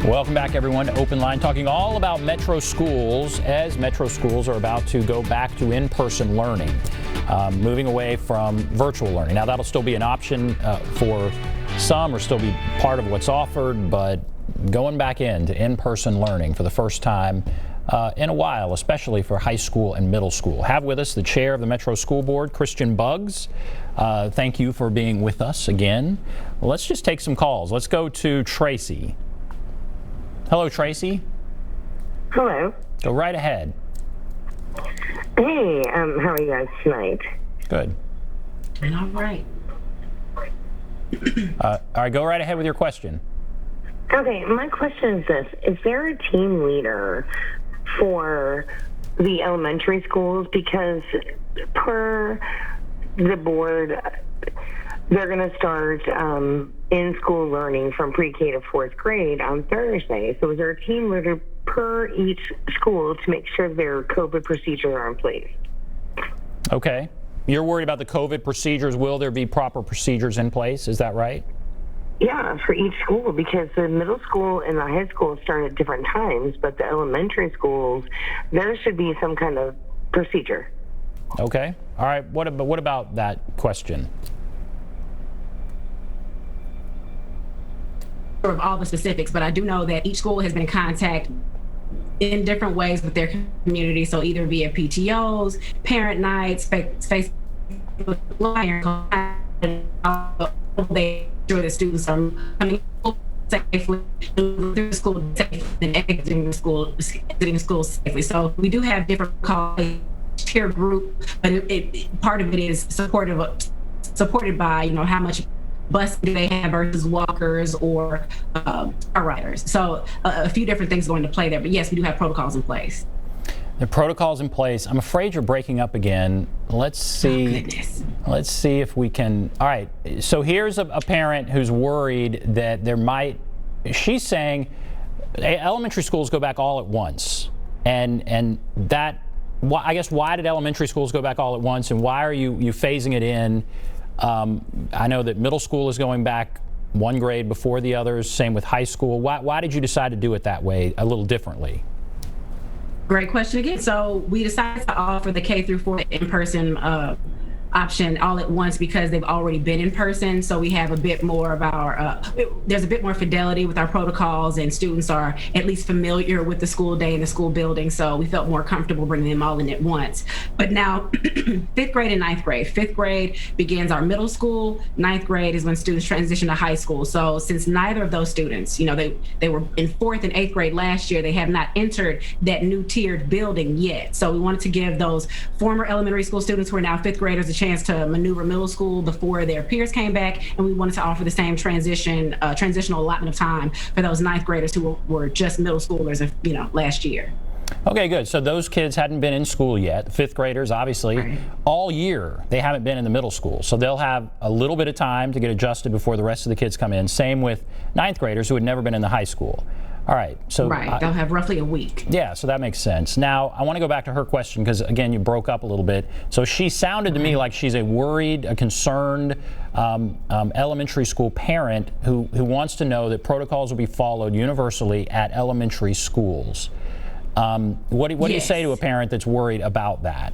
Welcome back, everyone, to Open Line, talking all about metro schools as metro schools are about to go back to in-person learning, moving away from virtual learning. Now, that'll still be an option for some, or still be part of what's offered, but going back into in-person learning for the first time in a while, especially for high school and middle school. Have with us the chair of the Metro School Board, Christiane Buggs. Thank you for being with us again. Well, let's just take some calls. Let's go to Tracy. Hello, Tracy. Hello. Go right ahead. Hey, how are you guys tonight? Good. All right. All right, go right ahead with your question. Okay, my question is this. Is there a team leader for the elementary schools? Because per the board, they're going to start in-school learning from pre-K to fourth grade on Thursday. So is there a team leader per each school to make sure their COVID procedures are in place? Okay. You're worried about the COVID procedures. Will there be proper procedures in place? Is that right? Yeah, for each school, because the middle school and the high school start at different times, but the elementary schools, there should be some kind of procedure. Okay. All right. What about that question? Of all the specifics, but I do know that each school has been in contact in different ways with their community. So either via PTOs, parent nights, Facebook, they ensure the students are coming safely through school safely and exiting school safely. So we do have different calls, peer group, but part of it is supported by how much bus do they have versus walkers or car riders. So a few different things go into play there. But yes, we do have protocols in place. The protocols in place. I'm afraid you're breaking up again. Let's see. Let's see if we can. All right. So here's a parent who's worried that there might. She's saying elementary schools go back all at once, and that. I guess why did elementary schools go back all at once, and why are you phasing it in? I know that middle school is going back one grade before the others. Same with high school. Why did you decide to do it that way, a little differently? Great question again. So we decided to offer the K through 4 in-person option all at once because they've already been in person. So we have a bit more of our, there's a bit more fidelity with our protocols, and students are at least familiar with the school day and the school building. So we felt more comfortable bringing them all in at once. But now 5th grade and 9th grade. 5th grade begins our middle school. 9th grade is when students transition to high school. So since neither of those students, they were in 4th and 8th grade last year, they have not entered that new tiered building yet. So we wanted to give those former elementary school students who are now 5th graders a chance to maneuver middle school before their peers came back, and we wanted to offer the same transitional allotment of time for those 9th graders who were just middle schoolers, last year. Okay, good. So those kids hadn't been in school yet. 5th graders, obviously, right. All year they haven't been in the middle school. So they'll have a little bit of time to get adjusted before the rest of the kids come in. Same with 9th graders who had never been in the high school. All right. So right. They'll have roughly a week. Yeah, so that makes sense. Now, I want to go back to her question because, again, you broke up a little bit. So she sounded to me like she's a worried, a concerned elementary school parent who wants to know that protocols will be followed universally at elementary schools. What do you say to a parent that's worried about that?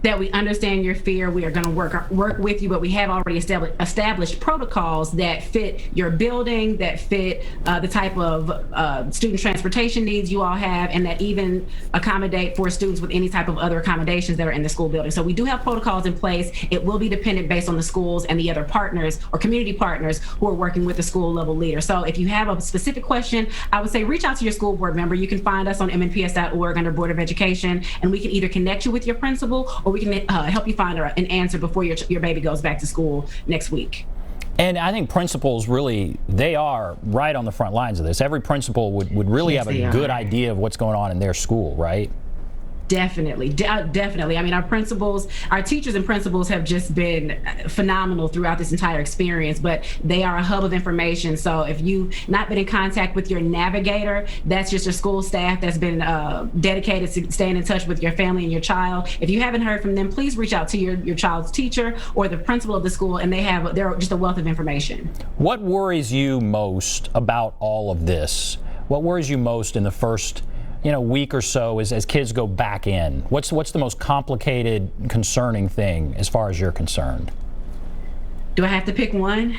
That we understand your fear. We are going to work with you, but we have already established protocols that fit your building, that fit the type of student transportation needs you all have, and that even accommodate for students with any type of other accommodations that are in the school building. So we do have protocols in place. It will be dependent based on the schools and the other partners or community partners who are working with the school level leader. So if you have a specific question, I would say reach out to your school board member. You can find us on MNPS.org under Board of Education, and we can either connect you with your principal or we can help you find an answer before your baby goes back to school next week. And I think principals really, they are right on the front lines of this. Every principal would really have a good idea of what's going on in their school, right? Definitely. Definitely. I mean, our teachers and principals have just been phenomenal throughout this entire experience, but they are a hub of information. So if you've not been in contact with your navigator, that's just your school staff that's been dedicated to staying in touch with your family and your child. If you haven't heard from them, please reach out to your child's teacher or the principal of the school, and they're just a wealth of information. What worries you most about all of this? What worries you most in the first week or so as kids go back in? What's the most complicated, concerning thing as far as you're concerned? Do I have to pick one?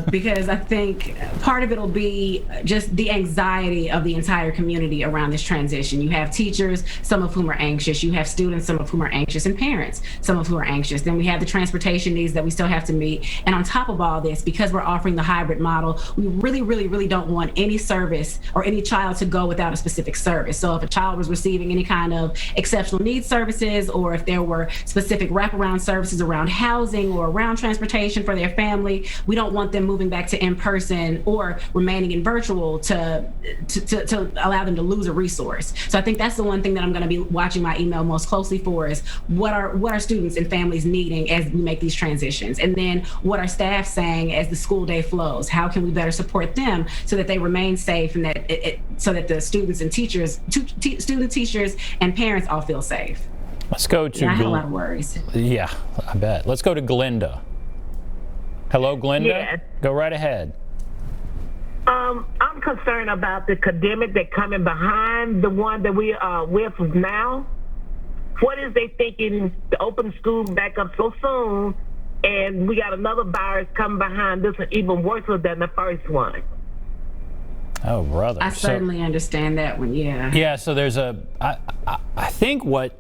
Because I think part of it will be just the anxiety of the entire community around this transition. You have teachers, some of whom are anxious. You have students, some of whom are anxious, and parents, some of whom are anxious. Then we have the transportation needs that we still have to meet. And on top of all this, because we're offering the hybrid model, we really don't want any service or any child to go without a specific service. So if a child was receiving any kind of exceptional needs services, or if there were specific wraparound services around housing or around transportation for their family, we don't want them moving back to in-person or remaining in virtual to allow them to lose a resource. So I think that's the one thing that I'm going to be watching my email most closely for, is what are students and families needing as we make these transitions, and then what are staff saying as the school day flows. How can we better support them so that they remain safe, and that so that the students and teachers, teachers and parents all feel safe. Let's go to. I have a lot of worries. Yeah, I bet. Let's go to Glinda. Hello, Glinda. Yes. Go right ahead. I'm concerned about the academic that coming behind the one that we are with now. What is they thinking to open school back up so soon, and we got another virus coming behind this one even worse than the first one? Oh, brother. I certainly understand that one, yeah. Yeah, so there's I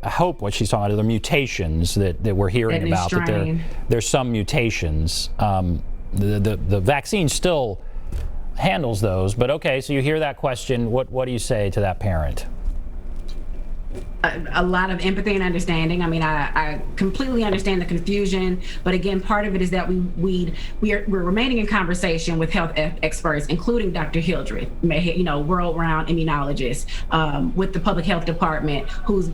hope what she's talking about are the mutations that we're hearing about. That there's some mutations. The vaccine still handles those, but okay, so you hear that question. What do you say to that parent? A lot of empathy and understanding. I mean, I completely understand the confusion, but again, part of it is that we're remaining in conversation with health experts, including Dr. Hildreth, world-renowned immunologist, with the public health department, who's,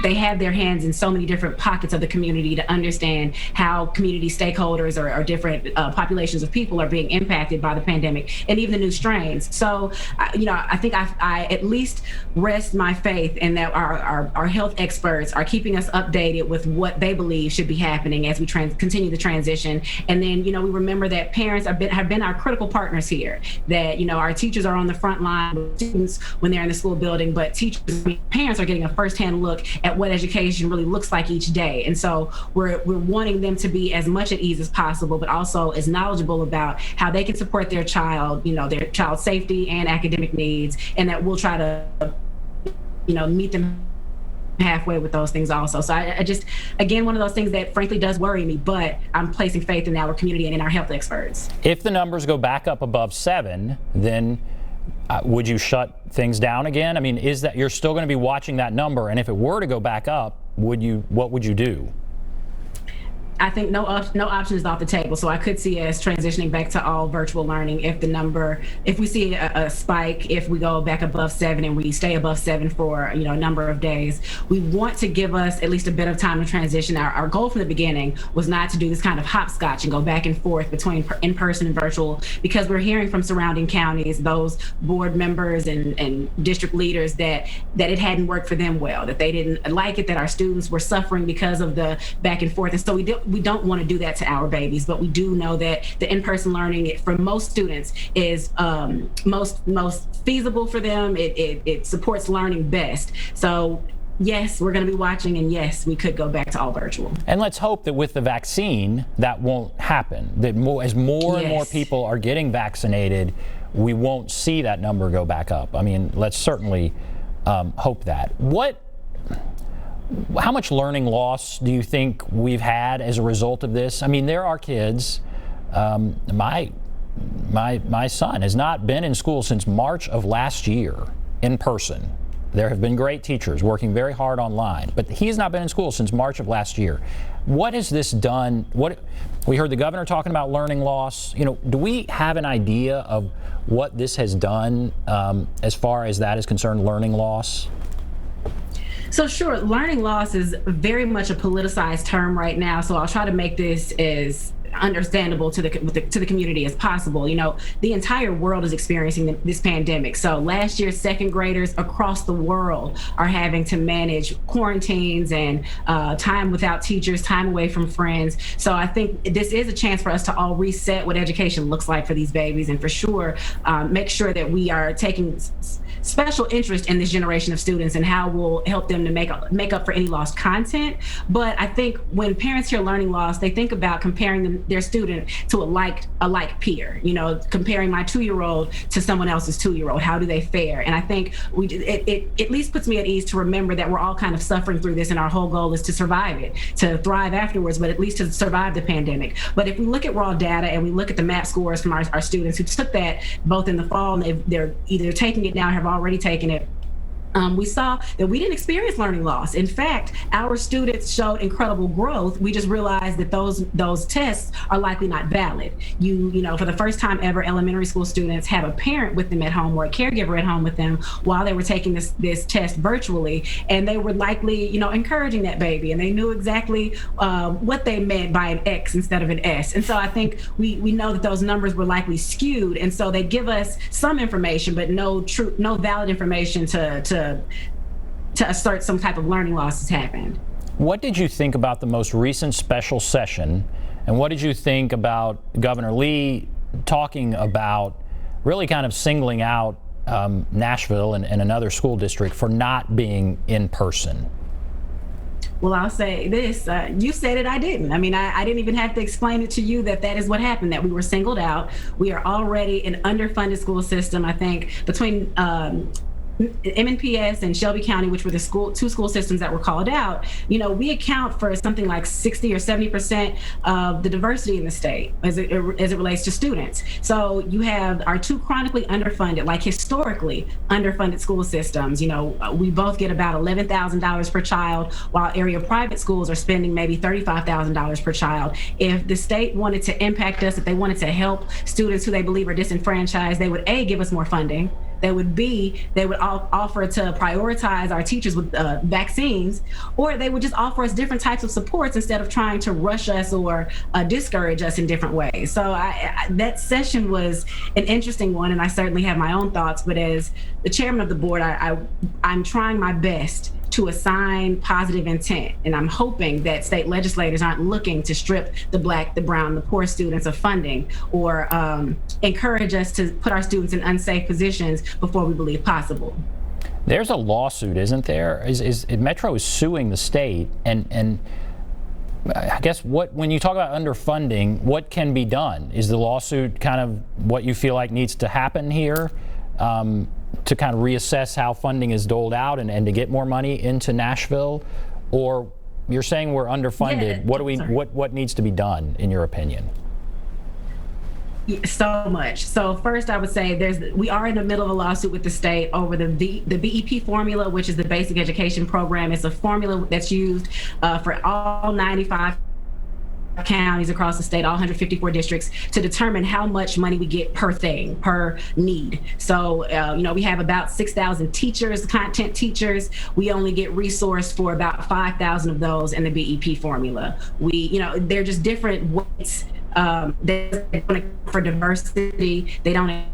they have their hands in so many different pockets of the community to understand how community stakeholders or different populations of people are being impacted by the pandemic and even the new strains. So, I think I at least rest my faith in that our health experts are keeping us updated with what they believe should be happening as we continue the transition. And then, we remember that parents have been our critical partners here, that, our teachers are on the front line with students when they're in the school building, but parents are getting a firsthand look at what education really looks like each day. And so we're wanting them to be as much at ease as possible, but also as knowledgeable about how they can support their child, their child's safety and academic needs, and that we'll try to meet them halfway with those things also. So I just, again, one of those things that frankly does worry me, but I'm placing faith in our community and in our health experts. If the numbers go back up above 7, then would you shut things down again? I mean, is that you're still going to be watching that number? And if it were to go back up, what would you do? I think no option is off the table. So I could see us transitioning back to all virtual learning if we see a spike, if we go back above 7 and we stay above 7 for a number of days. We want to give us at least a bit of time to transition. Our goal from the beginning was not to do this kind of hopscotch and go back and forth between in-person and virtual, because we're hearing from surrounding counties, those board members and district leaders, that it hadn't worked for them well, that they didn't like it, that our students were suffering because of the back and forth. And so we don't want to do that to our babies, but we do know that the in-person learning for most students is most feasible for them. It supports learning best. So yes, we're going to be watching, and yes, we could go back to all virtual. And let's hope that with the vaccine, that won't happen. That as more and more people are getting vaccinated, we won't see that number go back up. I mean, let's certainly hope that. How much learning loss do you think we've had as a result of this? I mean, there are kids. My son has not been in school since March of last year in person. There have been great teachers working very hard online, but he's not been in school since March of last year. What has this done? We heard the governor talking about learning loss. Do we have an idea of what this has done as far as that is concerned, learning loss? So sure, learning loss is very much a politicized term right now. So I'll try to make this as understandable to the community as possible. You know, the entire world is experiencing this pandemic. So last year, second graders across the world are having to manage quarantines and time without teachers, time away from friends. So I think this is a chance for us to all reset what education looks like for these babies, and for sure, make sure that we are taking special interest in this generation of students and how we'll help them to make up for any lost content. But I think when parents hear learning loss, they think about comparing their student to a like peer, you know, comparing my 2-year-old to someone else's 2-year-old. How do they fare? And I think it at least puts me at ease to remember that we're all kind of suffering through this, and our whole goal is to survive it, to thrive afterwards, but at least to survive the pandemic. But if we look at raw data and we look at the MAP scores from our students who took that both in the fall and they're either taking it now or have already taken it, we saw that we didn't experience learning loss. In fact, our students showed incredible growth. We just realized that those tests are likely not valid. You know, for the first time ever, elementary school students have a parent with them at home or a caregiver at home with them while they were taking this test virtually, and they were likely, you know, encouraging that baby, and they knew exactly what they meant by an X instead of an S. And so I think we know that those numbers were likely skewed, and so they give us some information, but no valid information to assert some type of learning loss has happened. What did you think about the most recent special session, and what did you think about Governor Lee talking about really kind of singling out Nashville and another school district for not being in person? Well, I'll say this, you said it, I didn't. I mean, I didn't even have to explain it to you that is what happened, that we were singled out. We are already an underfunded school system. I think between MNPS and Shelby County, which were the two school systems that were called out, you know, we account for something like 60 or 70% of the diversity in the state as it relates to students. So you have our two chronically underfunded, like historically underfunded school systems. You know, we both get about $11,000 per child, while area private schools are spending maybe $35,000 per child. If the state wanted to impact us, if they wanted to help students who they believe are disenfranchised, they would A, give us more funding. They would offer to prioritize our teachers with vaccines, or they would just offer us different types of supports instead of trying to rush us or discourage us in different ways. So that session was an interesting one, and I certainly have my own thoughts, but as the chairman of the board, I'm trying my best to assign positive intent. And I'm hoping that state legislators aren't looking to strip the Black, the brown, the poor students of funding, or encourage us to put our students in unsafe positions before we believe possible. There's a lawsuit, isn't there? Metro is suing the state, and I guess when you talk about underfunding, what can be done? Is the lawsuit kind of what you feel like needs to happen here? To kind of reassess how funding is doled out and to get more money into Nashville? Or you're saying we're underfunded. Yeah, what needs to be done in your opinion? So much. So first, I would say we are in the middle of a lawsuit with the state over the BEP formula, which is the basic education program. It's a formula that's used for all 95 counties across the state, all 154 districts, to determine how much money we get per need. So, you know, we have about 6,000 teachers, content teachers. We only get resourced for about 5,000 of those in the BEP formula. They're just different weights. They don't for diversity. They don't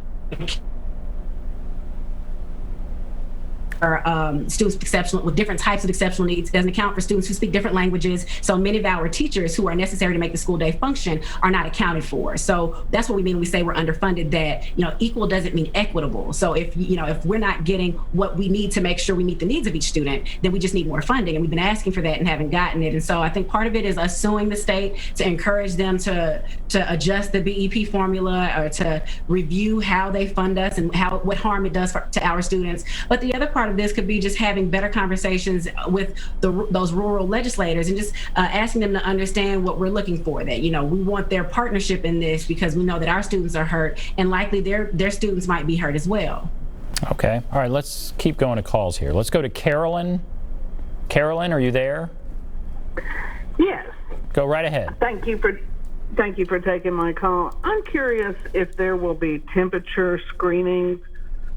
students with different types of exceptional needs. It doesn't account for students who speak different languages. So many of our teachers who are necessary to make the school day function are not accounted for. So that's what we mean when we say we're underfunded, that, you know, equal doesn't mean equitable. So if we're not getting what we need to make sure we meet the needs of each student, then we just need more funding. And we've been asking for that and haven't gotten it. And so I think part of it is us suing the state to encourage them to adjust the BEP formula, or to review how they fund us and what harm it does to our students. But the other part of this could be just having better conversations with those rural legislators and just asking them to understand what we're looking for. That, you know, we want their partnership in this because we know that our students are hurt, and likely their students might be hurt as well. Okay. All right. Let's keep going to calls here. Let's go to Carolyn. Carolyn, are you there? Yes. Go right ahead. Thank you for taking my call. I'm curious if there will be temperature screenings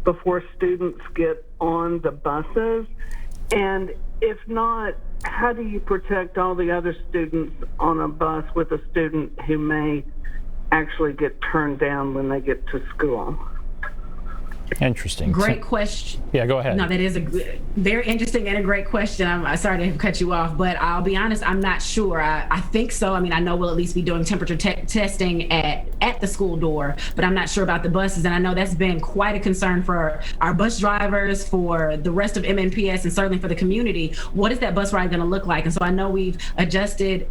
before students get on the buses. And if not, how do you protect all the other students on a bus with a student who may actually get turned down when they get to school? Interesting. Great question. Yeah, go ahead. No, that is very interesting and a great question. I'm sorry to cut you off, but I'll be honest, I'm not sure. I think so. I mean, I know we'll at least be doing temperature testing at the school door, but I'm not sure about the buses. And I know that's been quite a concern for our bus drivers, for the rest of MNPS, and certainly for the community. What is that bus ride going to look like? And so I know we've adjusted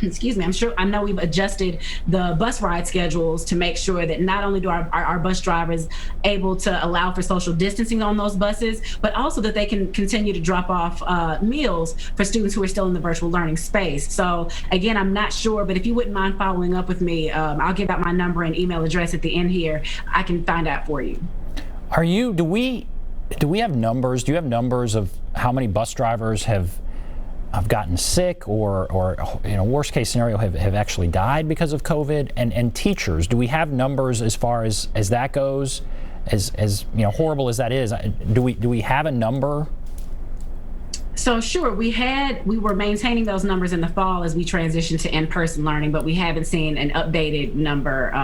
excuse me, I know we've adjusted the bus ride schedules to make sure that not only do our bus drivers able to allow for social distancing on those buses, but also that they can continue to drop off meals for students who are still in the virtual learning space. So again, I'm not sure, but if you wouldn't mind following up with me, I'll give out my number and email address at the end here. I can find out for you. Do we have numbers? Do you have numbers of how many bus drivers have gotten sick or worst case scenario have actually died because of COVID? And teachers, do we have numbers as far as that goes? As horrible as that is, do we have a number? So sure, we were maintaining those numbers in the fall as we transitioned to in-person learning, but we haven't seen an updated number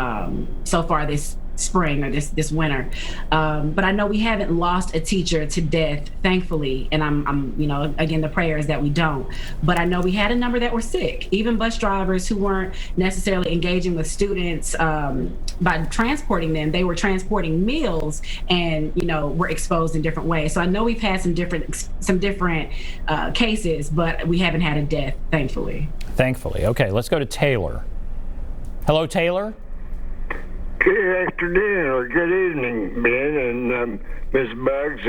so far this spring or this winter. But I know we haven't lost a teacher to death, thankfully. And I'm again, the prayer is that we don't. But I know we had a number that were sick. Even bus drivers who weren't necessarily engaging with students by transporting them, they were transporting meals and were exposed in different ways. So I know we've had some different cases, but we haven't had a death, thankfully. Thankfully. Okay, let's go to Taylor. Hello, Taylor. Good afternoon or good evening, Ben and Ms. Buggs.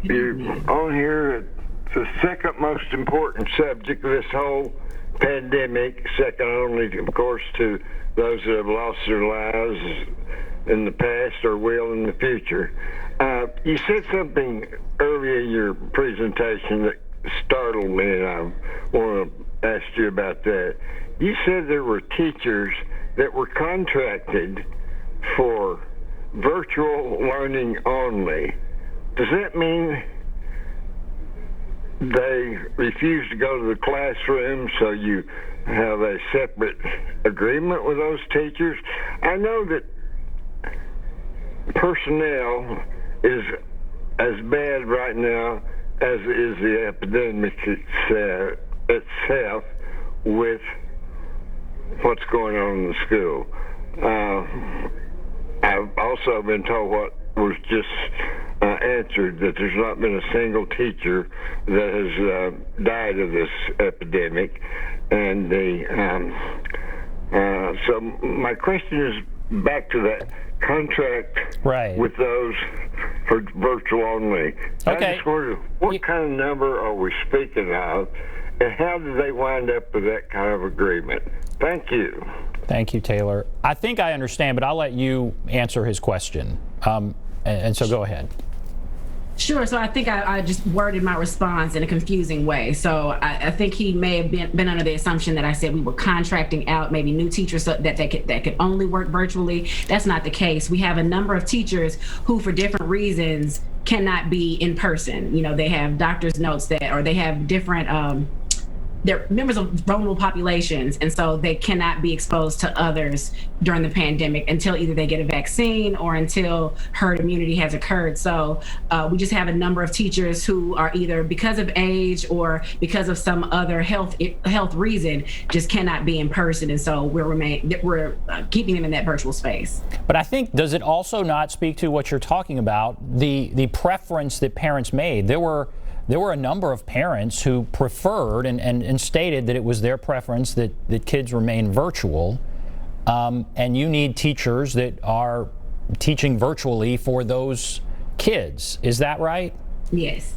You're on here. It's the second most important subject of this whole pandemic, second only, of course, to those that have lost their lives in the past or will in the future. You said something earlier in your presentation that startled me, and I want to ask you about that. You said there were teachers that were contracted for virtual learning only. Does that mean they refuse to go to the classroom, so you have a separate agreement with those teachers? I know that personnel is as bad right now as is the epidemic itself with what's going on in the school. I've also been told what was just answered, that there's not been a single teacher that has died of this epidemic. And so my question is back to that contract with those for virtual only. Okay. I just wonder, what kind of number are we speaking of, and how did they wind up with that kind of agreement? Thank you. Thank you, Taylor. I think I understand, but I'll let you answer his question. And so go ahead. Sure. So I think I just worded my response in a confusing way. So I think he may have been under the assumption that I said we were contracting out maybe new teachers so that could only work virtually. That's not the case. We have a number of teachers who, for different reasons, cannot be in person. They have doctor's notes or they have different they're members of vulnerable populations, and so they cannot be exposed to others during the pandemic until either they get a vaccine or until herd immunity has occurred. So we just have a number of teachers who are either because of age or because of some other health reason just cannot be in person, and so we're keeping them in that virtual space. But I think, does it also not speak to what you're talking about, the preference that parents made? There were a number of parents who preferred and stated that it was their preference that kids remain virtual, and you need teachers that are teaching virtually for those kids. Is that right? Yes.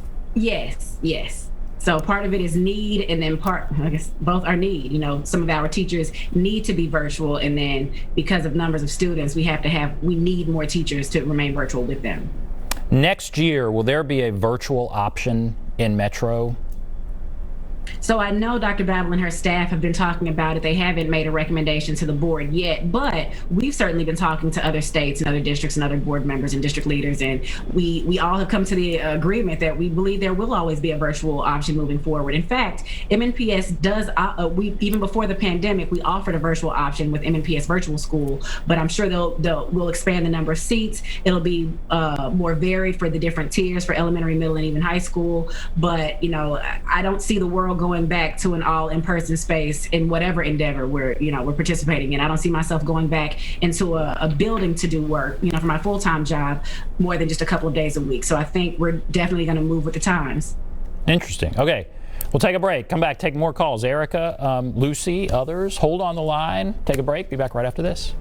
So part of it is need, and then I guess both are need. Some of our teachers need to be virtual, and then because of numbers of students, we need more teachers to remain virtual with them. Next year, will there be a virtual option in Metro? So I know Dr. Battle and her staff have been talking about it. They haven't made a recommendation to the board yet, but we've certainly been talking to other states and other districts and other board members and district leaders, and we all have come to the agreement that we believe there will always be a virtual option moving forward. In fact, MNPS does, even before the pandemic, we offered a virtual option with MNPS Virtual School, but I'm sure we'll expand the number of seats. It'll be more varied for the different tiers for elementary, middle, and even high school. But, you know, I don't see the world going back to an all in-person space in whatever endeavor we're participating in. I don't see myself going back into a building to do work, you know, for my full-time job more than just a couple of days a week. So I think we're definitely going to move with the times. Interesting. Okay. We'll take a break. Come back, take more calls. Erica, Lucy, others, hold on the line. Take a break. Be back right after this.